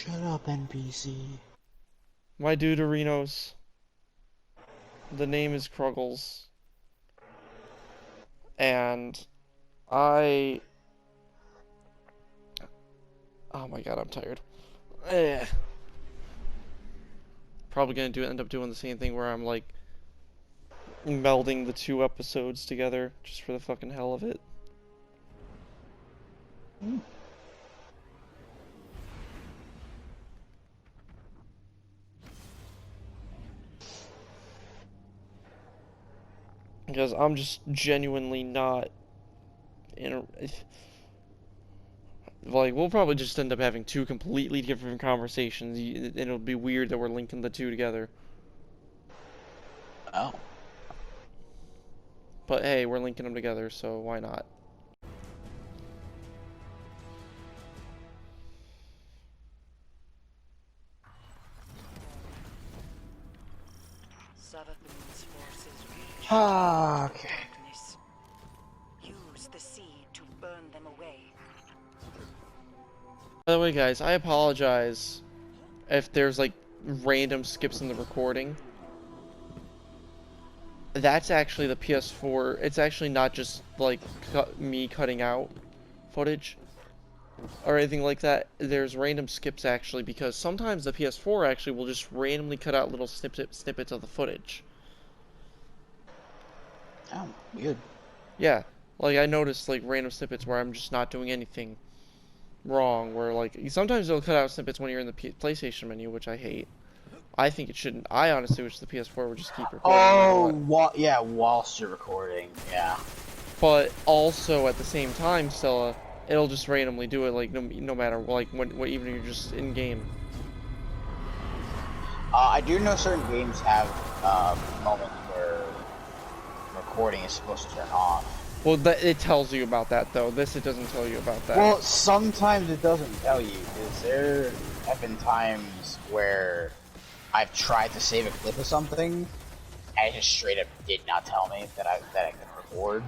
Shut up, NPC. My Deuterinos. The name is Kruggles. And I... Oh my god, I'm tired. Eh. Probably gonna end up doing the same thing where I'm like melding the two episodes together just for the fucking hell of it. Because I'm just genuinely not in a... Like, we'll probably just end up having two completely different conversations, and it'll be weird that we're linking the two together. Oh. But hey, we're linking them together, so why not? Savathun's forces reach Ah, okay. darkness. Use the seed to burn them away. By the way, guys, I apologize if there's like random skips in the recording. That's actually the PS4. It's actually not just like me cutting out footage or anything like that. There's random skips actually because sometimes the PS4 actually will just randomly cut out little snippets of the footage. Oh, weird. Yeah, like I noticed like random snippets where I'm just not doing anything wrong. Where like sometimes it'll cut out snippets when you're in the PlayStation menu, which I hate. I think it shouldn't. I honestly wish the PS4 would just keep recording no matter what. Yeah, whilst you're recording, yeah. But also at the same time, Stella, it'll just randomly do it like no matter like when even if you're just in game. I do know certain games have moments where recording is supposed to turn off. Well, it tells you about that though. It doesn't tell you about that. Well, sometimes it doesn't tell you. Because there have been times where I've tried to save a clip of something, and it just straight up did not tell me that I could record.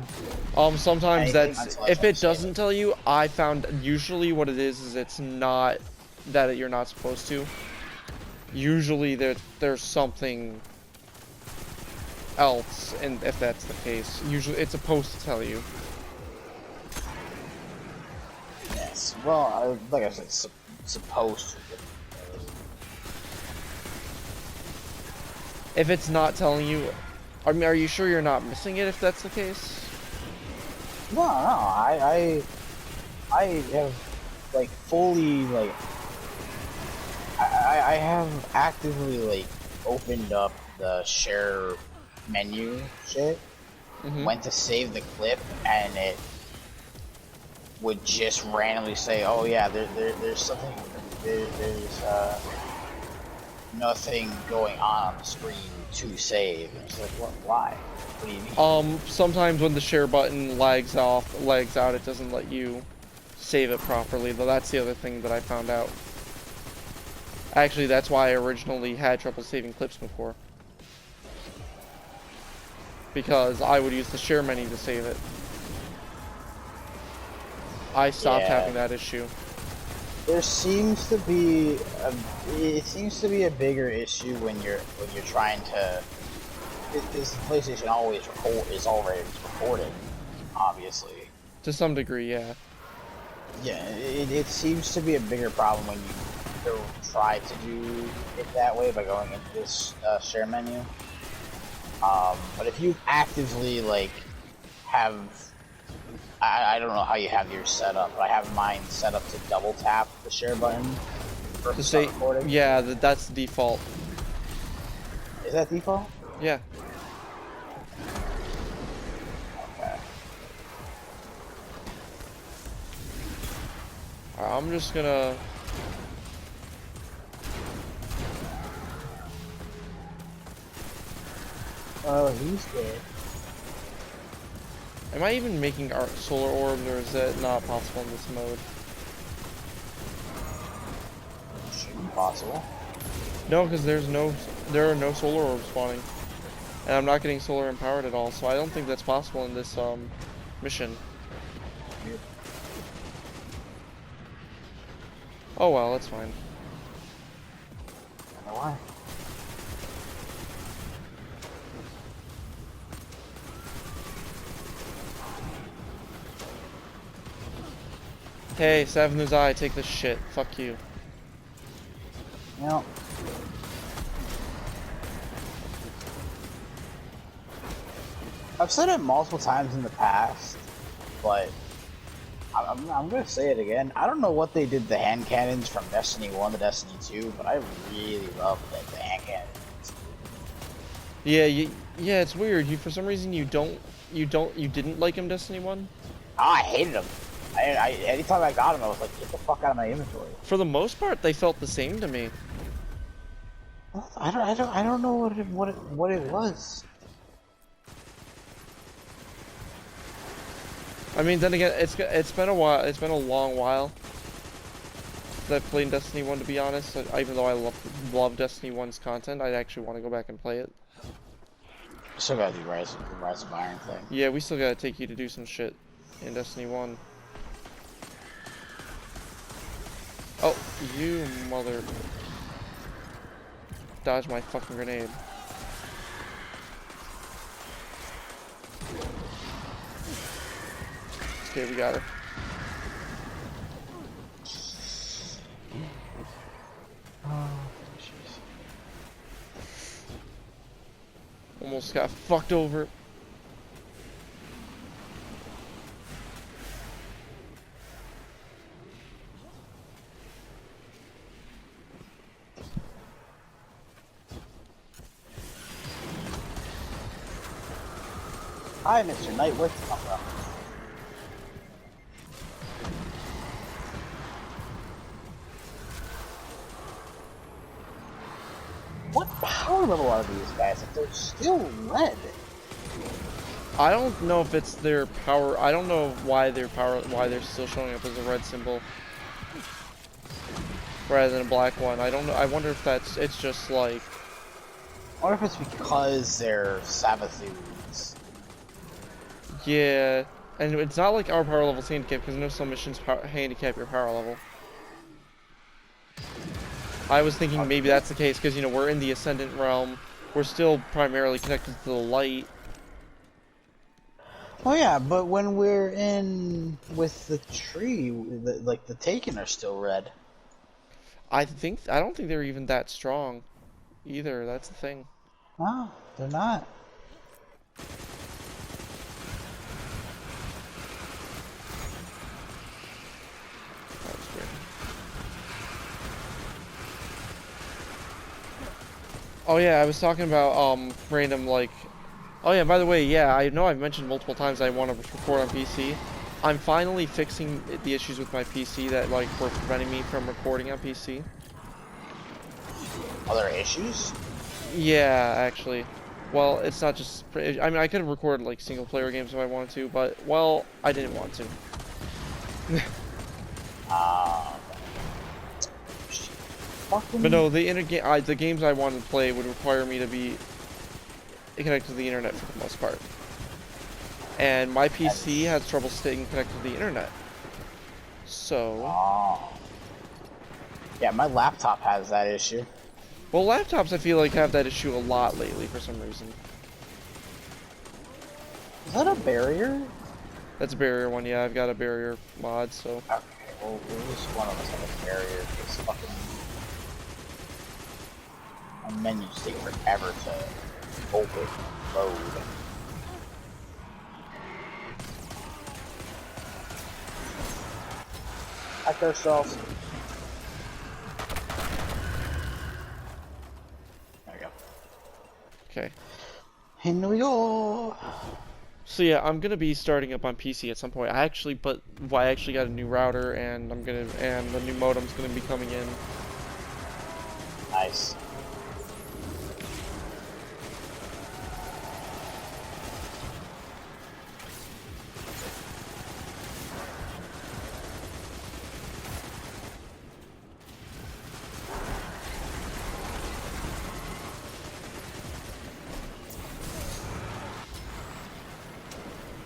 Sometimes anything if it doesn't tell you, I found usually what it is it's not that you're not supposed to. Usually there's something else, and if that's the case, usually it's supposed to tell you. Yes. Well, like I said, supposed to. If it's not telling you, I mean, are you sure you're not missing it if that's the case? No, I have like fully like I have actively like opened up the share menu shit, went to save the clip, and it would just randomly say, "Oh yeah, there's something, there's nothing going on the screen to save." And it's like, what? Why? What do you mean? Sometimes when the share button lags out, it doesn't let you save it properly, though that's the other thing that I found out. Actually, that's why I originally had trouble saving clips before. Because I would use the share menu to save it. I stopped having that issue. There seems to be a bigger issue when you're trying to, because the PlayStation is already recorded, obviously. To some degree, yeah. Yeah, it seems to be a bigger problem when you go try to do it that way by going into this share menu. But if you actively like have, I don't know how you have yours set up, but I have mine set up to double tap the share button To say, recording. yeah, that's the default. Is that default? Yeah. Okay. I'm just gonna... Oh, he's dead. Am I even making solar orbs, or is that not possible in this mode? Should be possible. No, because there are no solar orbs spawning. And I'm not getting solar empowered at all, so I don't think that's possible in this, mission. Weird. Oh well, that's fine. why. Hey, Savin's Eye, take this shit. Fuck you. You know. I've said it multiple times in the past, but I'm gonna say it again. I don't know what they did to the hand cannons from Destiny 1 to Destiny 2, but I really love the hand cannons. Yeah, yeah, it's weird. You for some reason you didn't like him Destiny 1? Oh, I hated them. Anytime I got them, I was like, get the fuck out of my inventory. For the most part, they felt the same to me. I don't know what it was. I mean, then again, it's been a while. It's been a long while that I've played Destiny 1, to be honest. Even though I love Destiny 1's content, I'd actually want to go back and play it. Still gotta do the Rise of Iron thing. Yeah, we still gotta take you to do some shit in Destiny 1. Oh, you mother... Dodge my fucking grenade. Okay, we got her. Oh, jeez. Almost got fucked over. Hi, Mr. Knight. Where'd you come from? What power level are these guys if they're still red? I don't know if it's their power. I don't know why they're still showing up as a red symbol rather than a black one. I don't know. I wonder if it's just like. I wonder if it's because they're Savathûns. Yeah, and it's not like our power level's handicapped because no some missions handicap your power level. I was thinking maybe that's the case because, you know, we're in the Ascendant realm. We're still primarily connected to the light. Oh yeah, but when we're in with the tree, like the Taken are still red. I don't think they're even that strong either. That's the thing. No, they're not. That's weird. Oh yeah, I was talking about random like. Oh yeah, by the way, yeah, I know I've mentioned multiple times I want to record on PC. I'm finally fixing the issues with my PC that like were preventing me from recording on PC. Other issues? Yeah, actually. Well, it's not just. I mean, I could have recorded like single player games if I wanted to, but well, I didn't want to. But no, the games I wanted to play would require me to be connected to the internet for the most part. And my PC has trouble staying connected to the internet. So... Oh. Yeah, my laptop has that issue. Well, laptops I feel like have that issue a lot lately for some reason. Is that a barrier? That's a barrier one, yeah, I've got a barrier mod, so... Okay, well, at least one of us have a barrier. This fucking... My menus take forever to open and load. Hack ourselves. There we go. Okay. In we go. So yeah, I'm gonna be starting up on PC at some point. I actually got a new router, and the new modem's gonna be coming in. Nice.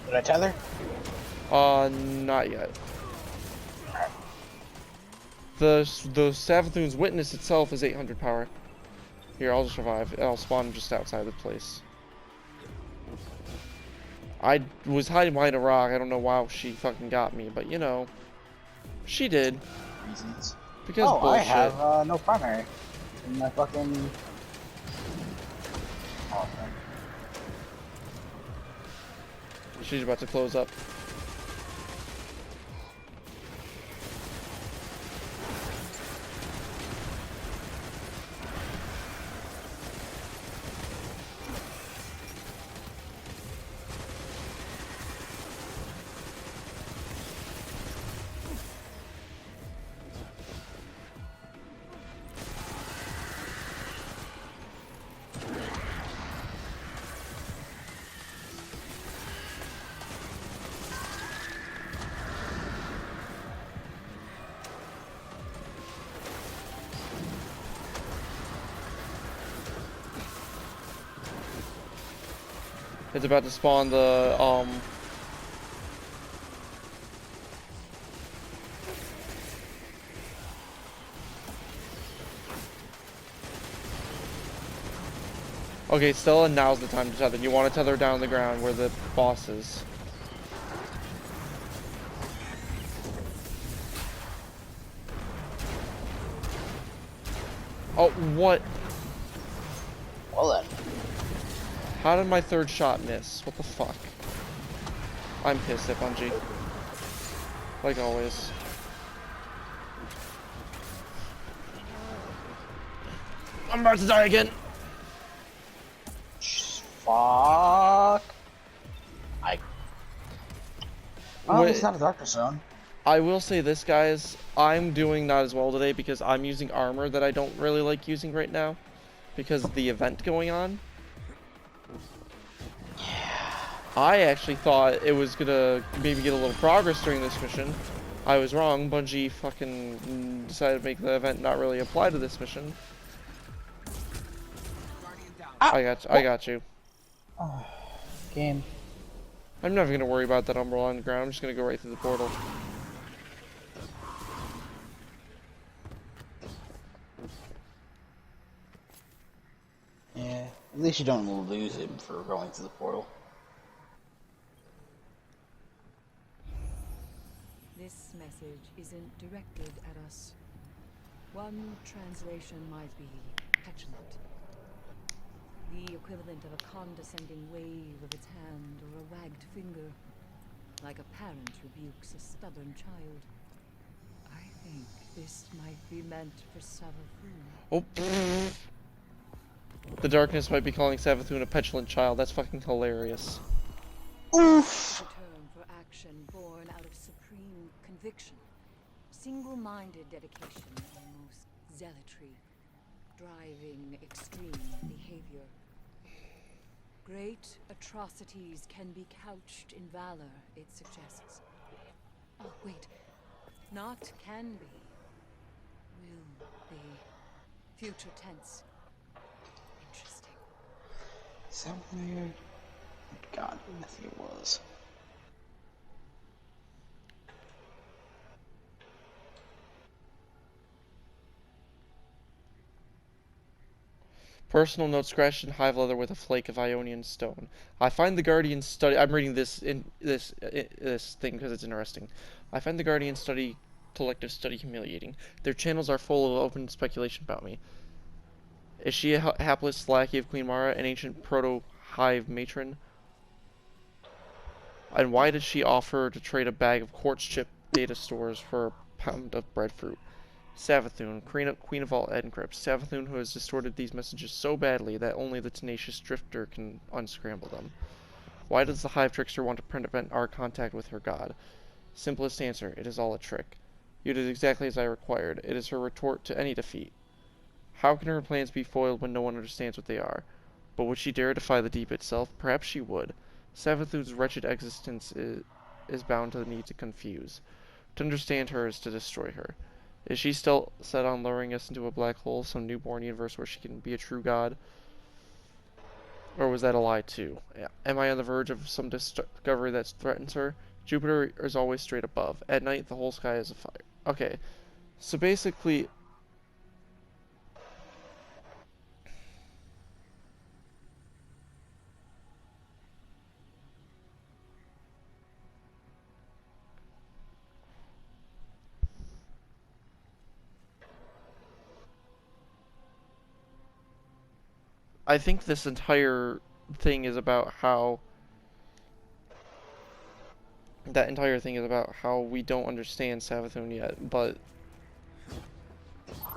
Did I tether? Not yet. The Savathûn's Witness itself is 800 power. Here, I'll just revive. I'll spawn just outside the place. I was hiding behind a rock. I don't know why she fucking got me, but you know, she did. Reasons. Because oh, bullshit. I have no primary in my fucking. Oh, man. She's about to close up. It's about to spawn the, Okay, Stella, now's the time to tether. You want to tether down the ground where the boss is. Oh, what? Well then. How did my third shot miss? What the fuck? I'm pissed at Bungie. Like always. I'm about to die again. Fuck. Oh, Wait. it's not a darkness zone. I will say this, guys. I'm doing not as well today because I'm using armor that I don't really like using right now. Because of the event going on. I actually thought it was gonna maybe get a little progress during this mission. I was wrong. Bungie fucking decided to make the event not really apply to this mission. I got you. Oh, game. I'm never gonna worry about that umbrella on the ground. I'm just gonna go right through the portal. Yeah, at least you don't lose him for going through the portal. This message isn't directed at us. One translation might be petulant. The equivalent of a condescending wave of its hand or a wagged finger. Like a parent rebukes a stubborn child. I think this might be meant for Savathun. Oh. The darkness might be calling Savathun a petulant child. That's fucking hilarious. Oof! A term for action born out of supreme conviction. Single-minded dedication, almost zealotry. Driving extreme behavior. Great atrocities can be couched in valor, it suggests. Oh, wait. Not can be. Will be. Future tense. Interesting. Is that weird? God, I think it was. Personal note: scratched in hive leather with a flake of Ionian stone. I find the Guardian study. I'm reading this in this thing because it's interesting. I find the Guardian study collective study humiliating. Their channels are full of open speculation about me. Is she a hapless lackey of Queen Mara, an ancient proto-hive matron? And why did she offer to trade a bag of quartz chip data stores for a pound of breadfruit? Savathun, Queen of all Encrypts. Savathun, who has distorted these messages so badly that only the tenacious drifter can unscramble them. Why does the Hive Trickster want to prevent our contact with her god? Simplest answer, it is all a trick. You did exactly as I required. It is her retort to any defeat. How can her plans be foiled when no one understands what they are? But would she dare defy the deep itself? Perhaps she would. Savathun's wretched existence is bound to the need to confuse. To understand her is to destroy her. Is she still set on luring us into a black hole, some newborn universe where she can be a true god? Or was that a lie too? Am I on the verge of some discovery that threatens her? Jupiter is always straight above. At night, the whole sky is afire. Okay, so basically, I think this entire thing is about how that entire thing is about how we don't understand Savathun yet, but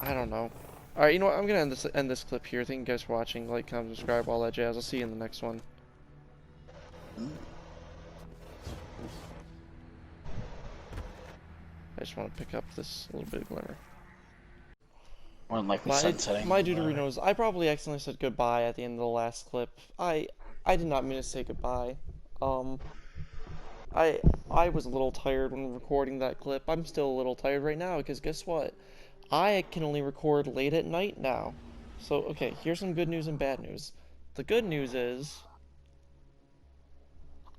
I don't know. Alright, you know what? I'm gonna end this clip here. Thank you guys for watching. Like, comment, subscribe, all that jazz. I'll see you in the next one. I just want to pick up this little bit of glimmer. More than likely sunsetting. My dudery knows. I probably accidentally said goodbye at the end of the last clip. I did not mean to say goodbye. I was a little tired when recording that clip. I'm still a little tired right now because guess what? I can only record late at night now. So, okay, here's some good news and bad news. The good news is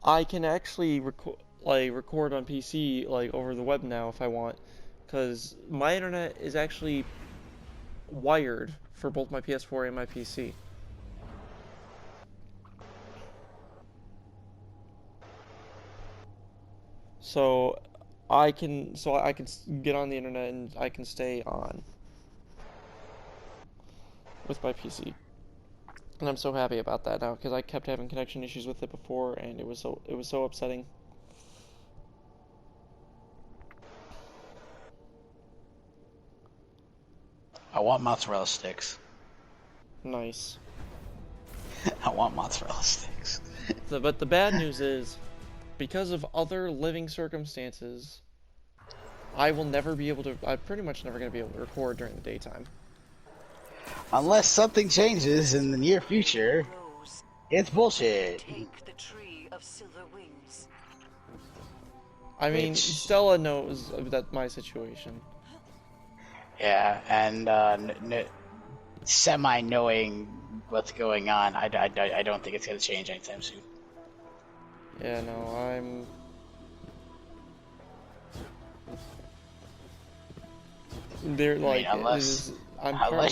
I can actually record on PC like over the web now if I want, because my internet is actually wired for both my PS4 and my PC. So I can get on the internet and I can stay on with my PC. And I'm so happy about that now because I kept having connection issues with it before and it was so upsetting. I want mozzarella sticks. Nice. I want mozzarella sticks. But the bad news is, because of other living circumstances, I'm pretty much never going to be able to record during the daytime. Unless something changes in the near future, it's bullshit. Take the tree of silver wings. I mean, Stella knows that my situation. Yeah, and semi-knowing what's going on, I don't think it's going to change anytime soon. Yeah, no, they're like, unless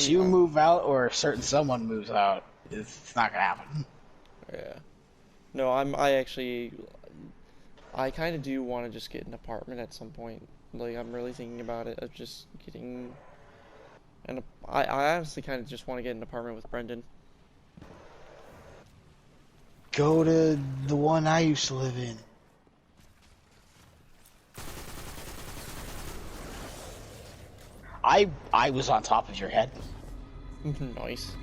you move out or a certain someone moves out, it's not gonna happen. Yeah. No, I kind of do want to just get an apartment at some point. Like, I'm really thinking about it, of just getting I honestly kind of just want to get an apartment with Brendan. Go to the one I used to live in. I was on top of your head. Nice.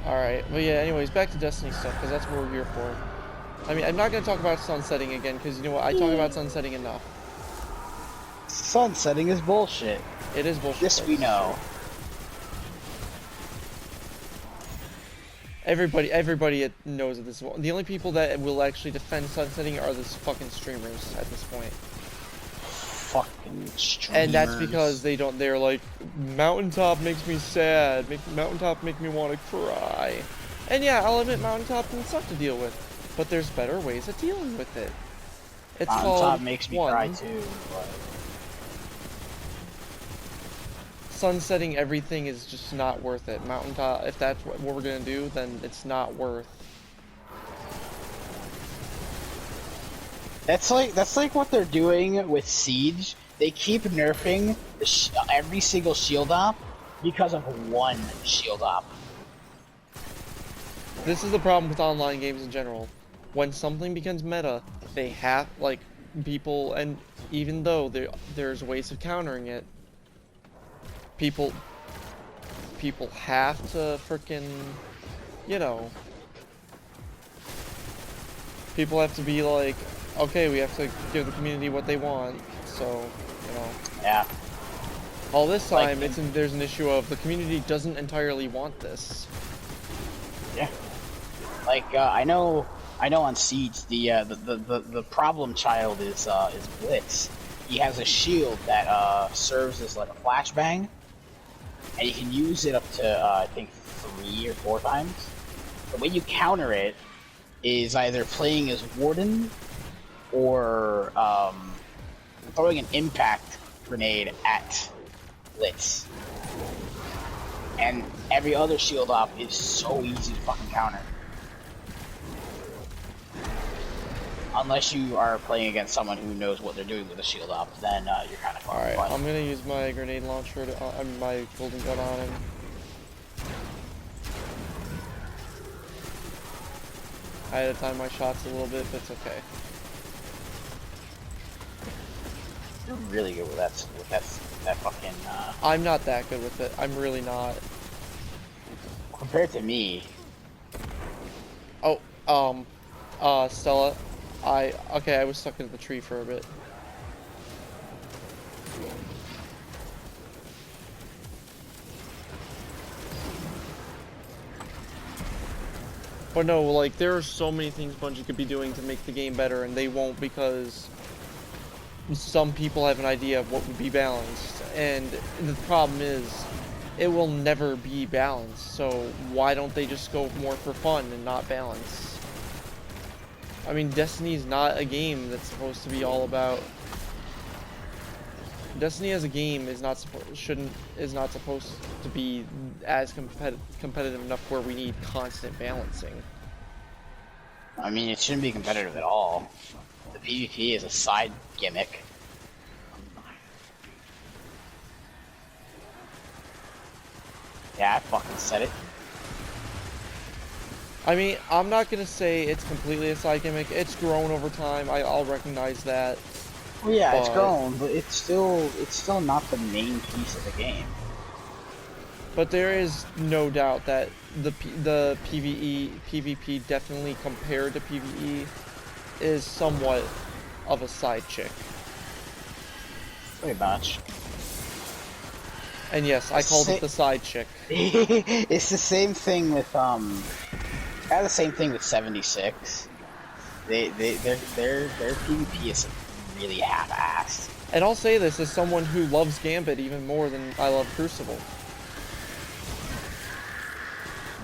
Alright, well yeah, anyways, back to Destiny stuff, because that's what we're here for. I mean, I'm not going to talk about sunsetting again, because you know what, I talk about sunsetting enough. Sunsetting is bullshit. It is bullshit. This we know. Everybody knows that this is... The only people that will actually defend sunsetting are the fucking streamers at this point. Fucking streamers. And that's because they're like, Mountaintop makes me sad, Mountaintop make me want to cry. And yeah, I'll admit Mountaintop can suck to deal with, but there's better ways of dealing with it. It's Mountaintop makes me cry too, but... Sunsetting everything is just not worth it. Mountaintop, if that's what we're gonna do, then it's not worth. That's like what they're doing with Siege. They keep nerfing every single shield op because of one shield op. This is the problem with online games in general. When something becomes meta, they have, like, people, and even though there's ways of countering it, people have to frickin', you know, people have to be like, okay, we have to give the community what they want, so, you know. Yeah. All this time, there's an issue of the community doesn't entirely want this. Yeah. Like, I know on Siege, the problem child is Blitz. He has a shield that serves as like a flashbang, and you can use it up to I think 3 or 4 times. The way you counter it is either playing as Warden or throwing an impact grenade at Blitz. And every other shield op is so easy to fucking counter. Unless you are playing against someone who knows what they're doing with a shield op, then you're kind of far. Alright, I'm gonna use my grenade launcher, my golden gun on him. I had to time my shots a little bit, but it's okay. You're really good with that fucking, I'm not that good with it. I'm really not. compared to me. Oh, Stella, okay, I was stuck in the tree for a bit. But no, like, there are so many things Bungie could be doing to make the game better, and they won't because some people have an idea of what would be balanced, and the problem is, it will never be balanced, so why don't they just go more for fun and not balance? I mean, Destiny is not a game that's supposed to be all about... Destiny as a game is not supposed to be as competitive enough where we need constant balancing. I mean, it shouldn't be competitive at all. The PvP is a side gimmick. Yeah, I fucking said it. I mean, I'm not gonna say it's completely a side gimmick. It's grown over time. I'll recognize that. Well, yeah, it's But- grown, but it's still not the main piece of the game. But there is no doubt that the PvP definitely compared to PvE is somewhat of a side chick. Pretty much. And yes, I called it the side chick. It's the same thing with kind of the same thing with 76. Their PvP is really half-assed. And I'll say this as someone who loves Gambit even more than I love Crucible.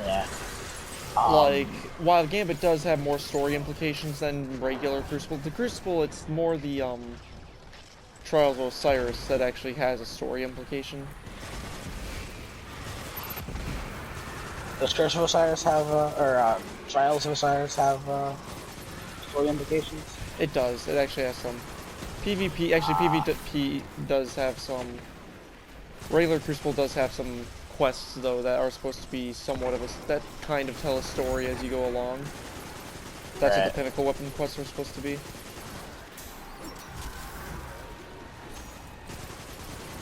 Yeah. Like, while Gambit does have more story implications than regular Crucible, the Crucible, it's more the, Trials of Osiris that actually has a story implication. Does Curse of Osiris have, Trials of Osiris have, story implications? It does. It actually has some. PvP, actually PvP does have some. Regular Crucible does have some quests, though, that are supposed to be somewhat of that kind of tell a story as you go along. That's what the Pinnacle Weapon quests are supposed to be.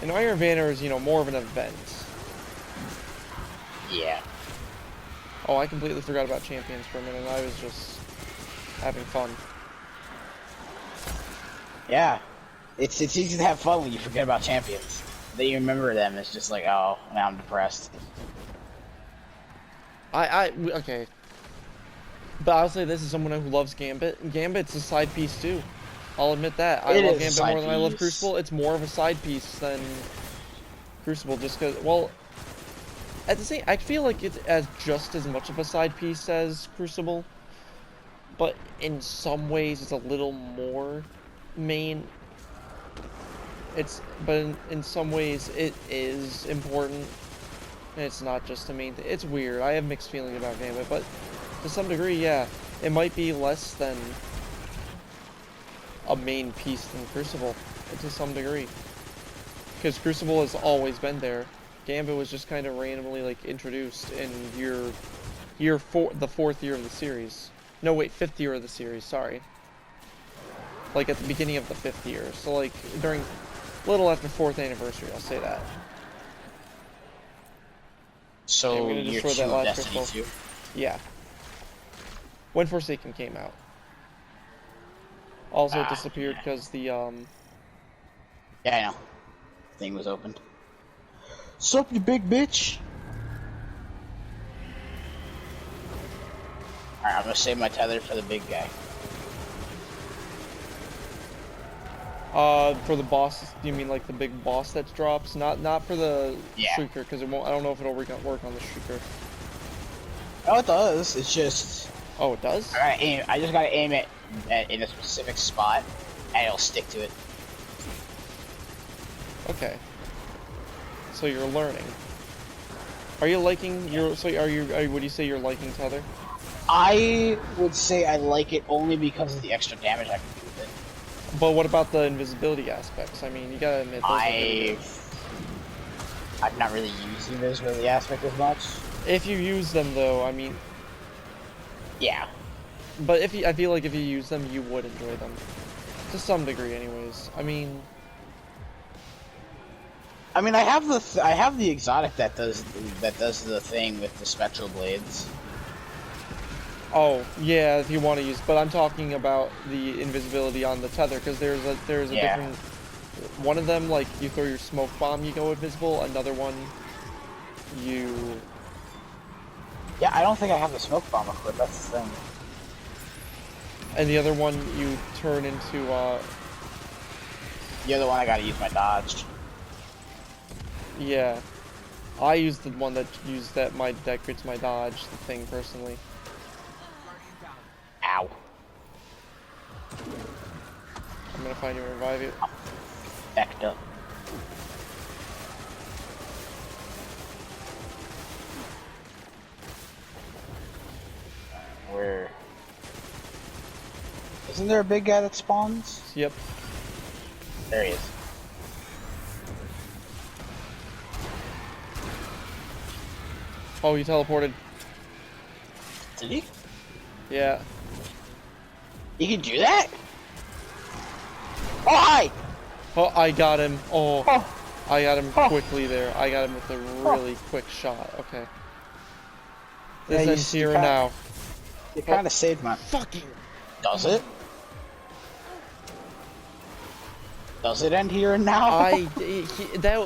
And Iron Banner is, more of an event. Yeah. Oh, I completely forgot about Champions for a minute. I was just having fun. Yeah. It's easy to have fun when you forget about champions. Then you remember them, it's just like, oh, now I'm depressed. Okay. But I'll say this is someone who loves Gambit. Gambit's a side piece too. I'll admit that. I love Gambit more than I love Crucible. It's more of a side piece than Crucible, just because, well, at the same, I feel like it's just as much of a side piece as Crucible, but in some ways it's a little more main. But in some ways it is important, and it's not just the main thing. It's weird. I have mixed feelings about Gambit, but to some degree, yeah, it might be less than a main piece than Crucible, to some degree. Because Crucible has always been there. Gambit was just kind of randomly, like, introduced in the fourth year of the series. No, wait, 5th year of the series, sorry. Like, at the beginning of the 5th year. So, like, during, little after 4th anniversary, I'll say that. So, I'm gonna year destroy 2 that of last Destiny crystal. 2? Yeah. When Forsaken came out. Also, it disappeared because the, Yeah, I know. Thing was opened. Sup, you big bitch? Alright, I'm gonna save my tether for the big guy. For the boss, do you mean like the big boss that drops? Not for the Shrieker, because it won't. I don't know if it'll work on the Shrieker. Oh, it does. It's just. Oh, it does? I just gotta aim it in a specific spot, and it'll stick to it. Okay. So you're learning. Are you liking your? So would you say you're liking Tether? I would say I like it only because of the extra damage I can do with it. But what about the invisibility aspects? I mean, you gotta admit those are pretty good. I've not really used the invisibility aspect as much. If you use them, though, I mean, Yeah. But I feel like if you use them, you would enjoy them. To some degree, anyways. I mean, I have the exotic that does the thing with the spectral blades. oh, yeah, if you want to use, but I'm talking about the invisibility on the tether, because there's a Yeah. different, one of them, like, you throw your smoke bomb, you go invisible, another one, you, Yeah, I don't think I have the smoke bomb equipped. That's the thing. and the other one, you turn into, The other one I gotta use my dodge. yeah, I use the one that crits my dodge thing, personally. Ow. I'm gonna find you and revive you. Backed up. Where? Isn't there a big guy that spawns? Yep. There he is. Oh, you teleported. Did he? Yeah. You can do that? Oh, hi! Oh, I got him. Oh, Oh, I got him Oh. quickly there. I got him with a really quick shot. Okay. This Yeah, ends here and now. you kind of saved my... Fucking. Does it? Does it end here and now?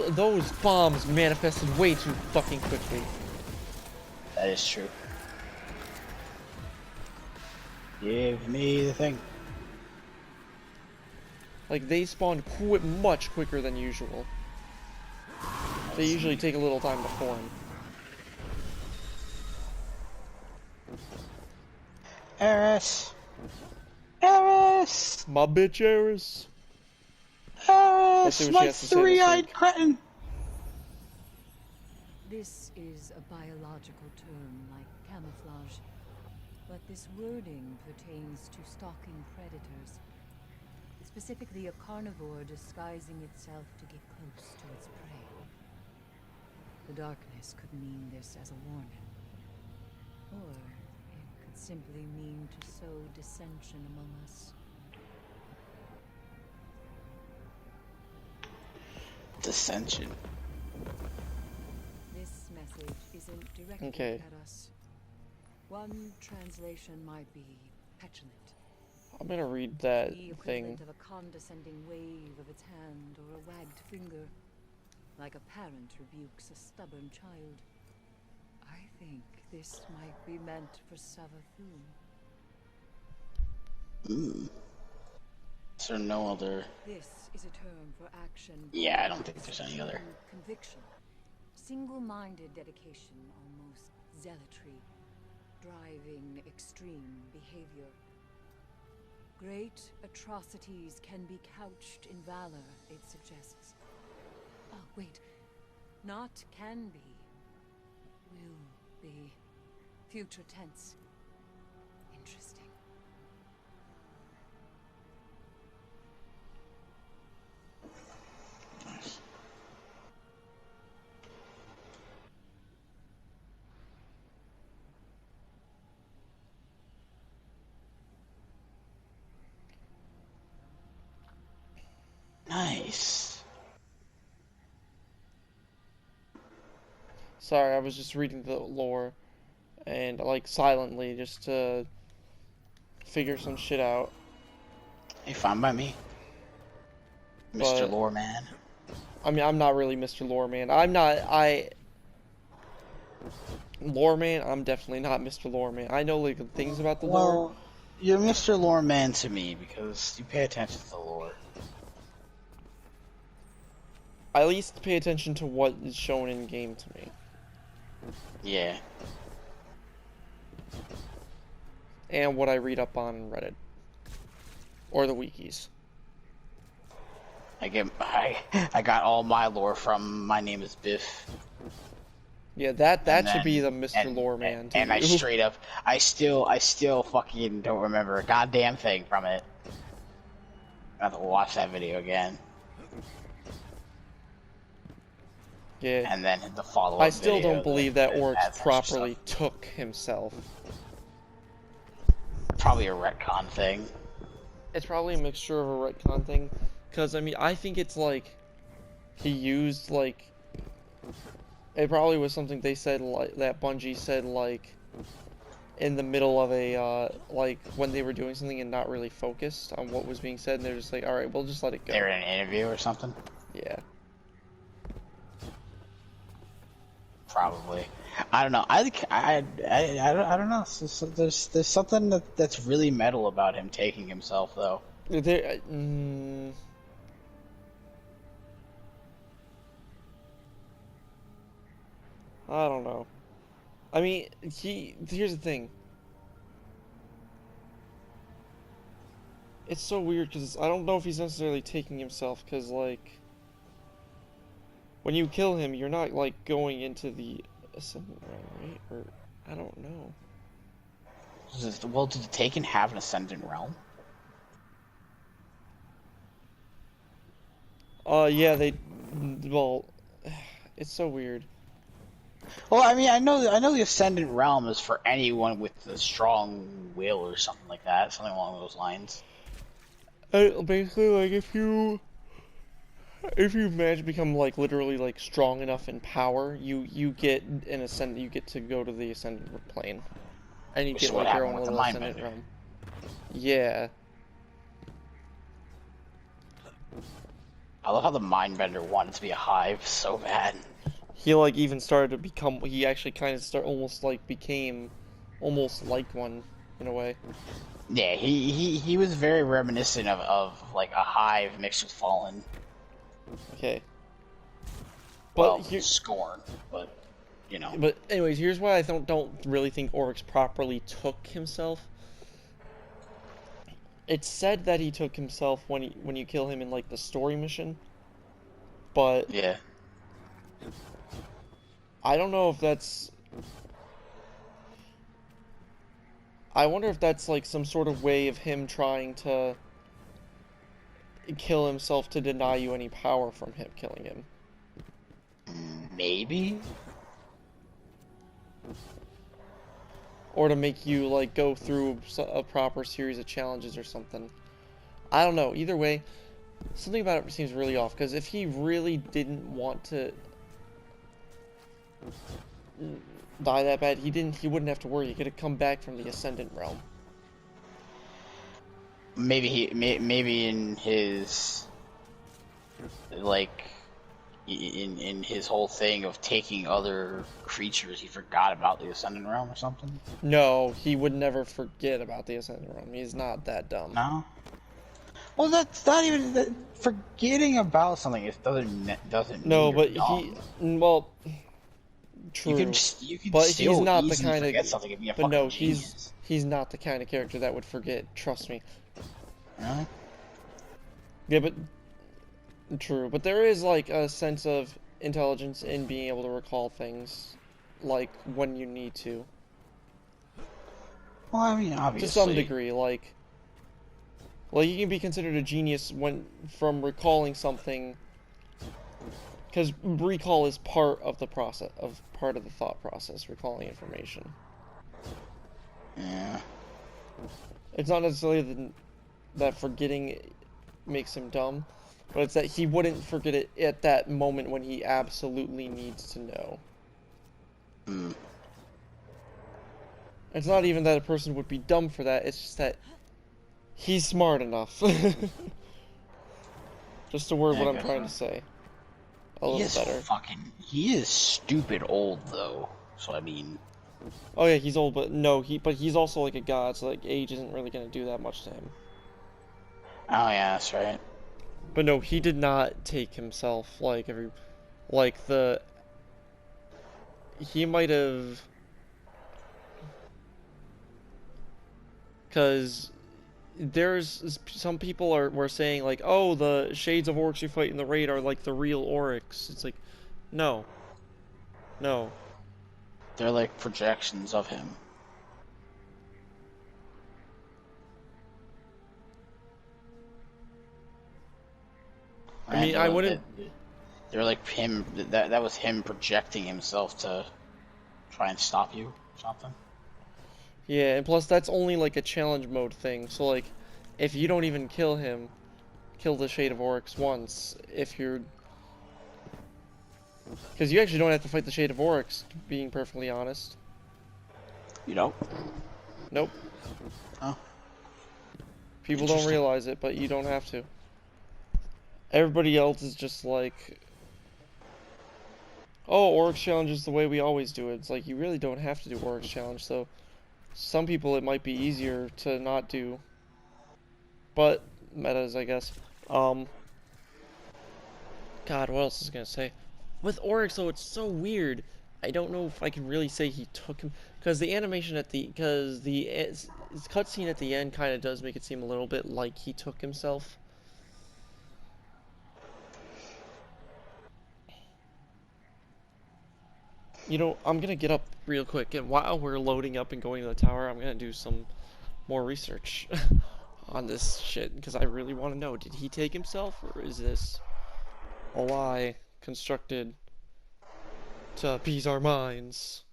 Those bombs manifested way too fucking quickly. That is true. Give me the thing. Like, they spawn much quicker than usual. They usually take a little time to form. Eris! Eris! My bitch Eris. Let's see Eris! what she My has to say this three-eyed week. cretin! This is a biological term like camouflage, but this wording pertains to stalking predators. Specifically, a carnivore disguising itself to get close to its prey. The darkness could mean this as a warning, or it could simply mean to sow dissension among us. Dissension. This message isn't directed Okay. at us. One translation might be petulant. I'm gonna read that The thing. equivalent of a condescending wave of its hand or a wagged finger, like a parent rebukes a stubborn child. I think this might be meant for Savathun. Is there no other... This is a term for action. Yeah, I don't think there's any other. Conviction, single-minded dedication, almost zealotry, driving extreme behavior. Great atrocities can be couched in valor, it suggests. Oh, wait. Not can be. Will be. Future tense. Interesting. Nice. Nice. Sorry, I was just reading the lore, and like silently, just to figure some shit out. Hey, fine by me. Mr. But- Lore Man. I mean, I'm not really Mr. Lore Man. Lore Man, I'm definitely not Mr. Lore Man. I know like things about the lore. Well, you're Mr. Lore Man to me because you pay attention to the lore. I at least pay attention to what is shown in game to me. Yeah. And what I read up on Reddit. Or the wikis. I got all my lore from My Name is Biff. Yeah, that And should then- be the Mr. Lore Man. And I too. straight up, I still fucking don't remember a goddamn thing from it. I have to watch that video again, Yeah. and then the follow-up. I still video don't believe that Oryx adds extra properly stuff. took himself. probably a retcon thing. It's probably a mixture of a retcon thing, because I mean, I think it's like he used like it probably was something they said like that Bungie said like in the middle of a like when they were doing something and not really focused on what was being said, and they're just like, all right, we'll just let it go. They're in an interview or something. Yeah. Probably. I don't know. I don't know. There's something that's really metal about him taking himself though. There, I don't know. I mean, here's the thing. It's so weird because I don't know if he's necessarily taking himself, because like when you kill him, you're not like going into the Ascendant Realm, right? Or I don't know. Well, did the Taken have an Ascendant Realm? Yeah, they. Well, it's so weird. Well, I mean, I know the Ascendant Realm is for anyone with a strong will or something like that, something along those lines. Basically, like if you manage to become like literally like strong enough in power, you get an ascendant. You get to go to the ascendant plane, and you Which get is what like your own happened with the little ascendant Mindbender. realm. Yeah. I love how the Mindbender wanted to be a hive so bad. He like even started to become. He actually kind of almost like became, almost like one in a way. Yeah, he was very reminiscent of like a hive mixed with Fallen. Okay. But Well, Scorn, but you know. But anyways, here's why I don't really think Oryx properly took himself. It's said that he took himself when you kill him in like the story mission, but Yeah. I don't know if that's. I wonder if that's like some sort of way of him trying to kill himself to deny you any power from him killing him. Maybe. Or to make you like go through a proper series of challenges or something. I don't know. Either way, something about it seems really off. Because if he really didn't want to die that bad, he wouldn't have to worry. He could have come back from the Ascendant Realm. Maybe maybe in his like in his whole thing of taking other creatures, he forgot about the Ascendant Realm or something. No, he would never forget about the Ascendant Realm. He's not that dumb. No. Well, that's not even forgetting about something. It doesn't. No, mean but you're dumb. well, true. You can but still he's not the easily kind forget of. something and be a But fucking no, genius. he's not the kind of character that would forget. Trust me. Really? Yeah, but true. But there is like a sense of intelligence in being able to recall things, like when you need to. Well, I mean, obviously. To some degree, like you can be considered a genius from recalling something, because recall is part of the thought process, recalling information. Yeah. It's not necessarily that forgetting makes him dumb, but it's that he wouldn't forget it at that moment when he absolutely needs to know. It's not even that a person would be dumb for that, it's just that he's smart enough. Just a word what I'm trying to say. A little better. He is stupid old though. So I mean. Oh yeah, he's old, but no, he's also like a god, so like age isn't really gonna do that much to him. Oh yeah, that's right. But no, he did not take himself he might have, because there's some people were saying like, oh, the shades of Oryx you fight in the raid are like the real Oryx. It's like, no. They're like projections of him. I mean, I wouldn't. They're like him. That was him projecting himself to try and stop you or something. Yeah, and plus that's only like a challenge mode thing. So like, if you don't even kill him, kill the Shade of Oryx once, if you're... Because you actually don't have to fight the Shade of Oryx, being perfectly honest. You don't? Nope. Oh. People don't Interesting. realize it, but you don't have to. Everybody else is just like... Oh, Oryx Challenge is the way we always do it. It's like, you really don't have to do Oryx Challenge, so... Some people it might be easier to not do. But, metas, I guess. God, what else is I gonna say? With Oryx, though, it's so weird. I don't know if I can really say he took him, because the animation at the, his cutscene at the end kind of does make it seem a little bit like he took himself. You know, I'm gonna get up real quick, and while we're loading up and going to the tower, I'm gonna do some more research on this shit, because I really want to know, did he take himself, or is this a lie constructed to appease our minds?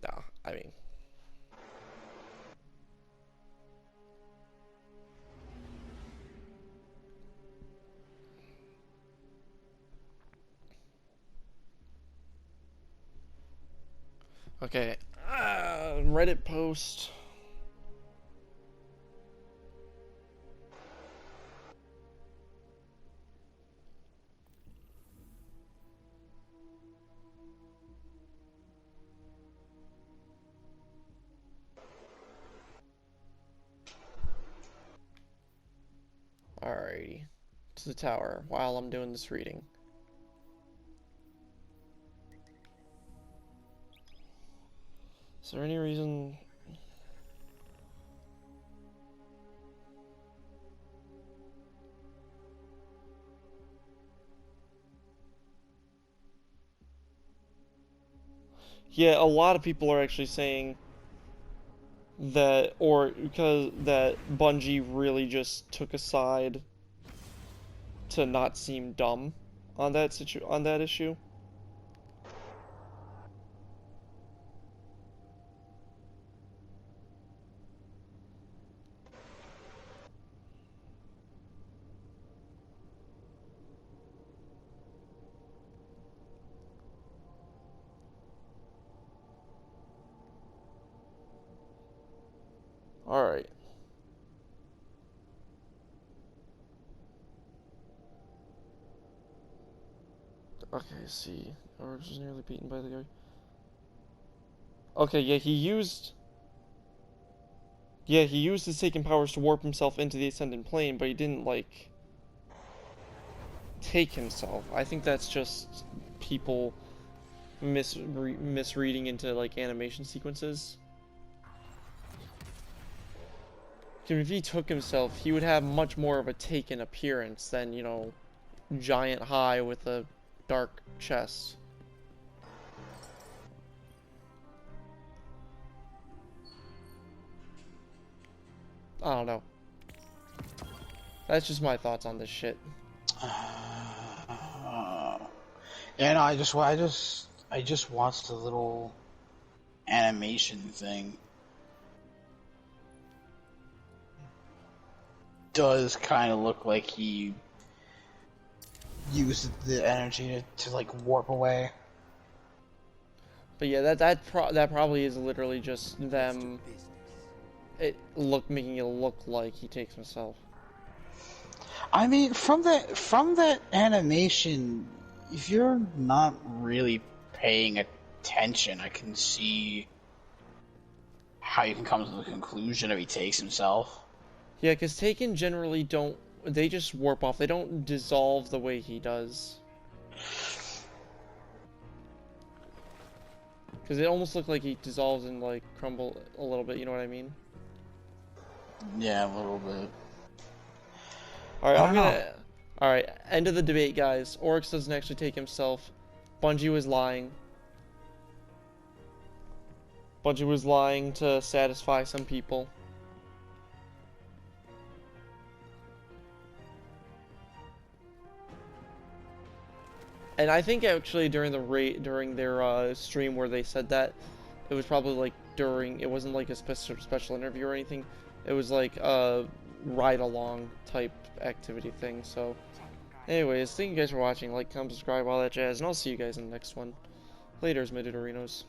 No, I mean... Okay, Reddit post. Alrighty, to the tower while I'm doing this reading. Is there any reason... Yeah, a lot of people are actually saying that, or because that Bungie really just took a side to not seem dumb on that issue. Alright. Okay, see. Oryx was nearly beaten by the guy. Okay, yeah, he used his taken powers to warp himself into the Ascendant Plane, but he didn't, like, take himself. I think that's just people misreading into, like, animation sequences. If he took himself, he would have much more of a taken appearance than, you know, giant high with a dark chest. I don't know. That's just my thoughts on this shit. Yeah, no, I just watched the little animation thing. Does kind of look like he used the energy to like warp away. But yeah, that probably is literally just them making it look like he takes himself. I mean, from that animation, if you're not really paying attention, I can see how you can come to the conclusion that he takes himself. Yeah, because Taken generally don't... They just warp off. They don't dissolve the way he does. Because it almost looked like he dissolves and, like, crumble a little bit, you know what I mean? Yeah, a little bit. Alright, Alright, end of the debate, guys. Oryx doesn't actually take himself. Bungie was lying. Bungie was lying to satisfy some people. And I think actually during their stream where they said that, It was probably like during. It wasn't like a special interview or anything. It was like a ride along type activity thing. So, anyways, thank you guys for watching. Like, comment, subscribe, all that jazz, and I'll see you guys in the next one. Later's, my Dudorinos.